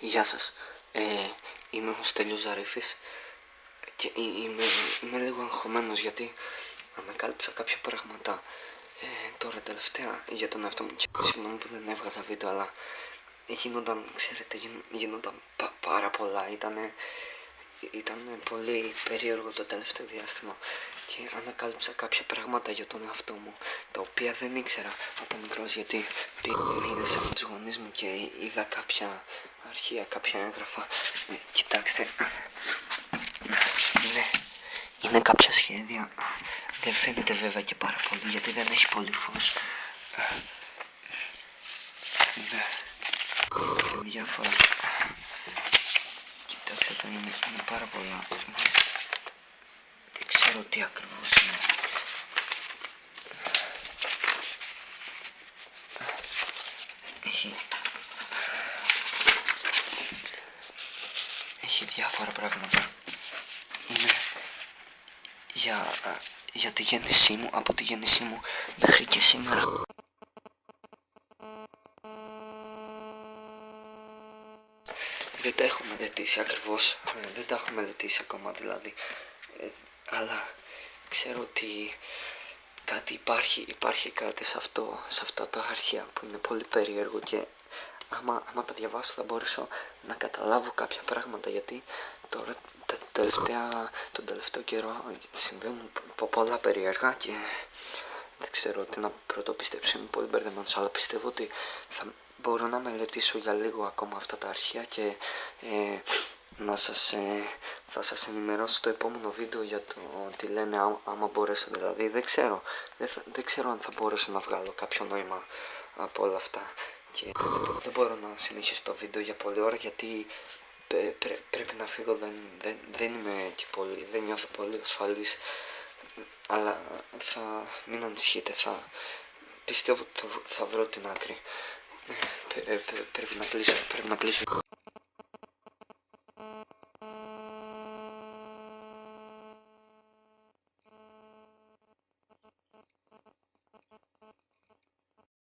Γεια σας, είμαι ο Στέλιος Ζαρίφης και είμαι λίγο αγχωμένος γιατί ανακάλυψα κάποια πράγματα τώρα τελευταία για τον εαυτό μου και συγγνώμη που δεν έβγαζα βίντεο, αλλά γίνονταν πάρα πολλά, ήταν πολύ περίεργο το τελευταίο διάστημα και ανακάλυψα κάποια πράγματα για τον εαυτό μου τα οποία δεν ήξερα από μικρός, γιατί μίλησα με τους γονείς μου και είδα κάποια αρχεία, κάποια έγγραφα. Κοιτάξτε, είναι κάποια σχέδια, δεν φαίνεται βέβαια και πάρα πολύ γιατί δεν έχει πολύ φως. Είναι διάφορα. Κοιτάξτε, εδώ είναι πάρα πολλά. Δεν ξέρω τι ακριβώς είναι. Έχει διάφορα πράγματα. Είναι για τη γέννησή μου, από τη γέννησή μου μέχρι και σήμερα. Δεν τα έχω μελετήσει ακριβώς, δεν τα έχω μελετήσει ακόμα δηλαδή, αλλά ξέρω ότι κάτι υπάρχει κάτι σε αυτά τα αρχεία που είναι πολύ περίεργο και άμα τα διαβάσω θα μπορέσω να καταλάβω κάποια πράγματα, γιατί τώρα τον τελευταίο καιρό συμβαίνουν πολλά περίεργα και δεν ξέρω τι να πρωτοπιστέψω, είμαι πολύ μπερδεμένος, αλλά πιστεύω ότι θα μπορώ να μελετήσω για λίγο ακόμα αυτά τα αρχεία και θα σας ενημερώσω στο επόμενο βίντεο για το τι λένε, άμα μπορέσω δηλαδή. Δεν ξέρω αν θα μπορέσω να βγάλω κάποιο νόημα από όλα αυτά και δεν μπορώ να συνεχίσω το βίντεο για πολλή ώρα γιατί πρέπει να φύγω, δεν νιώθω πολύ ασφαλής, αλλά μην ανησυχείτε, πιστεύω ότι θα βρω την άκρη. Πρέπει να κλείσω.